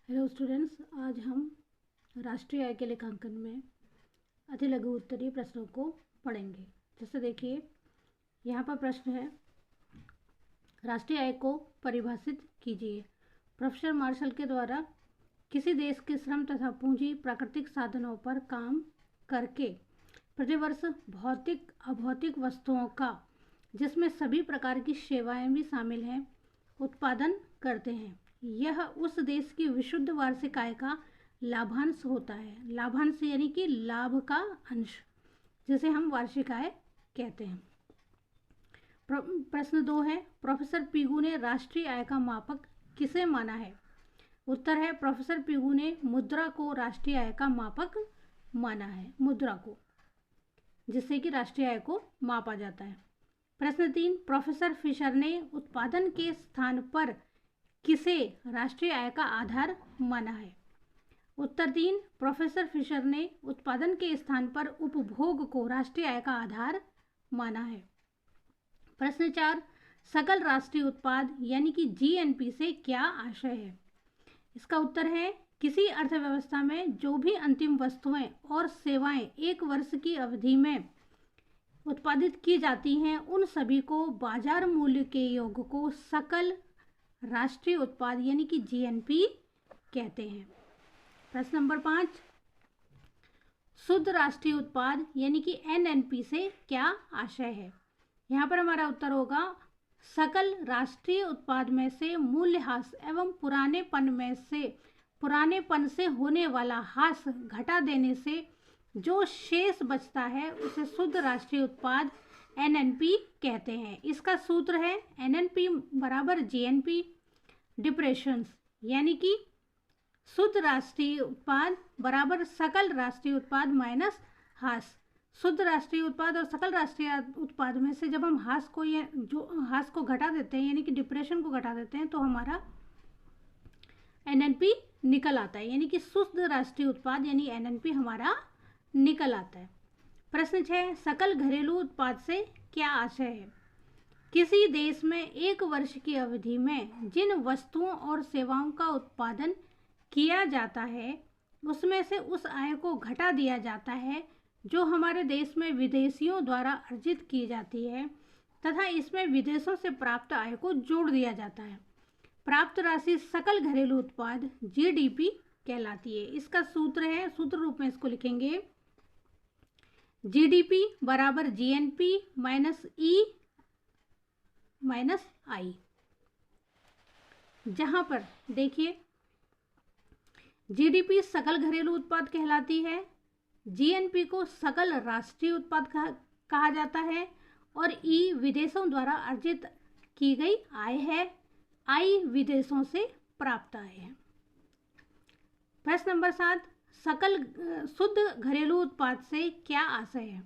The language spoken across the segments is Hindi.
हेलो स्टूडेंट्स, आज हम राष्ट्रीय आय के लेखांकन में अति लघु उत्तरीय प्रश्नों को पढ़ेंगे। जैसे देखिए, यहाँ पर प्रश्न है, राष्ट्रीय आय को परिभाषित कीजिए। प्रोफेसर मार्शल के द्वारा किसी देश के श्रम तथा पूंजी प्राकृतिक साधनों पर काम करके प्रतिवर्ष भौतिक अभौतिक वस्तुओं का, जिसमें सभी प्रकार की सेवाएं भी शामिल हैं, उत्पादन करते हैं। यह उस देश की विशुद्ध वार्षिक आय का लाभांश होता है। लाभांश यानी कि लाभ का अंश, जिसे हम वार्षिक आय कहते हैं। प्रश्न 2 है, प्रोफेसर पीगू ने राष्ट्रीय आय का मापक किसे माना है? उत्तर है, प्रोफेसर पीगू ने मुद्रा को राष्ट्रीय आय का मापक माना है। मुद्रा को, जिससे कि राष्ट्रीय आय को मापा जाता है। प्रश्न 3, प्रोफेसर फिशर ने उत्पादन के स्थान पर किसे राष्ट्रीय आय का आधार माना है? उत्तर 3, प्रोफेसर फिशर ने उत्पादन के स्थान पर उपभोग को राष्ट्रीय आय का आधार माना है। प्रश्न 4, सकल राष्ट्रीय उत्पाद यानी कि जीएनपी से क्या आशय है? इसका उत्तर है, किसी अर्थव्यवस्था में जो भी अंतिम वस्तुएं और सेवाएं एक वर्ष की अवधि में उत्पादित की जाती हैं, उन सभी को बाजार मूल्य के योग को सकल राष्ट्रीय उत्पाद यानी कि जीएनपी कहते हैं। प्रश्न नंबर 5, शुद्ध राष्ट्रीय उत्पाद यानी कि एनएनपी से क्या आशय है? यहाँ पर हमारा उत्तर होगा, सकल राष्ट्रीय उत्पाद में से मूल्यह्रास एवं पुरानेपन से होने वाला ह्रास घटा देने से जो शेष बचता है उसे शुद्ध राष्ट्रीय उत्पाद एनएनपी कहते हैं। इसका सूत्र है एनएनपी बराबर जीएनपी डिप्रेशंस, यानी कि शुद्ध राष्ट्रीय उत्पाद बराबर सकल राष्ट्रीय उत्पाद माइनस ह्रास। शुद्ध राष्ट्रीय उत्पाद और सकल राष्ट्रीय उत्पाद में से जब हम ह्रास को घटा देते हैं, यानी कि डिप्रेशन को घटा देते हैं, तो हमारा एनएनपी निकल आता है, यानी कि शुद्ध राष्ट्रीय उत्पाद यानी एनएनपी हमारा निकल आता है। प्रश्न 6, सकल घरेलू उत्पाद से क्या आशय है? किसी देश में एक वर्ष की अवधि में जिन वस्तुओं और सेवाओं का उत्पादन किया जाता है, उसमें से उस आय को घटा दिया जाता है जो हमारे देश में विदेशियों द्वारा अर्जित की जाती है, तथा इसमें विदेशों से प्राप्त आय को जोड़ दिया जाता है। प्राप्त राशि सकल घरेलू उत्पाद जीडीपी कहलाती है। इसका सूत्र है, सूत्र रूप में इसको लिखेंगे, जीडीपी बराबर जीएनपी माइनस ई माइनस आई। जहां पर देखिए, जीडीपी सकल घरेलू उत्पाद कहलाती है, जीएनपी को सकल राष्ट्रीय उत्पाद कहा जाता है, और ई विदेशों द्वारा अर्जित की गई आय है, आई विदेशों से प्राप्त आय है। प्रश्न नंबर 7, सकल शुद्ध घरेलू उत्पाद से क्या आशय है?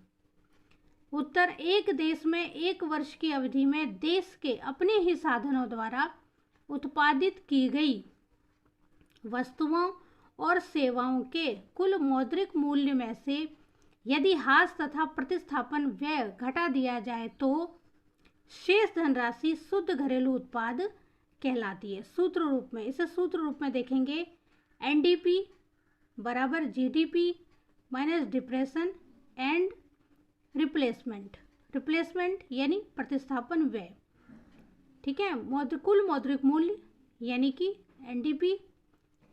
उत्तर, एक देश में एक वर्ष की अवधि में देश के अपने ही साधनों द्वारा उत्पादित की गई वस्तुओं और सेवाओं के कुल मौद्रिक मूल्य में से यदि ह्रास तथा प्रतिस्थापन व्यय घटा दिया जाए तो शेष धनराशि शुद्ध घरेलू उत्पाद कहलाती है। सूत्र रूप में, इसे सूत्र रूप में देखेंगे, एनडीपी बराबर GDP minus depression and replacement यानी प्रतिस्थापन व्यय। ठीक है, कुल मौद्रिक मूल्य यानी कि एनडीपी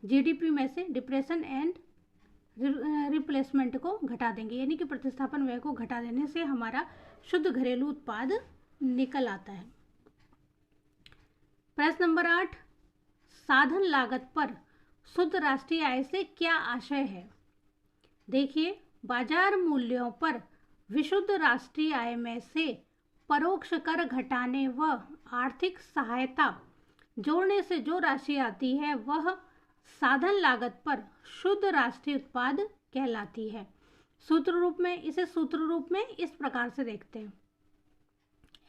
जीडीपी में से डिप्रेशन एंड रिप्लेसमेंट को घटा देंगे, यानी कि प्रतिस्थापन व्यय को घटा देने से हमारा शुद्ध घरेलू उत्पाद निकल आता है। प्रश्न नंबर 8, साधन लागत पर शुद्ध राष्ट्रीय आय से क्या आशय है? देखिए, बाजार मूल्यों पर विशुद्ध राष्ट्रीय आय में से परोक्ष कर घटाने व आर्थिक सहायता जोड़ने से जो राशि आती है वह साधन लागत पर शुद्ध राष्ट्रीय उत्पाद कहलाती है। सूत्र रूप में, इसे सूत्र रूप में इस प्रकार से देखते हैं,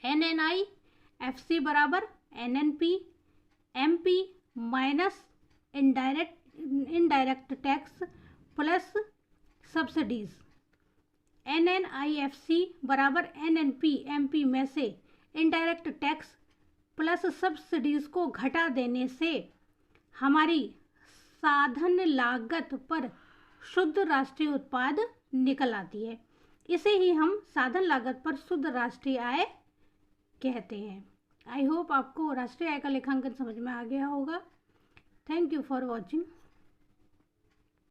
एनएनआई एफसी बराबर NNP MP minus indirect tax plus subsidies. NNIFC बराबर एनएनपी एमपी में से इनडायरेक्ट टैक्स प्लस सब्सिडीज को घटा देने से हमारी साधन लागत पर शुद्ध राष्ट्रीय उत्पाद निकल आती है। इसे ही हम साधन लागत पर शुद्ध राष्ट्रीय आय कहते हैं। आई होप आपको राष्ट्रीय आय का लेखांकन समझ में आ गया होगा। Thank you for watching.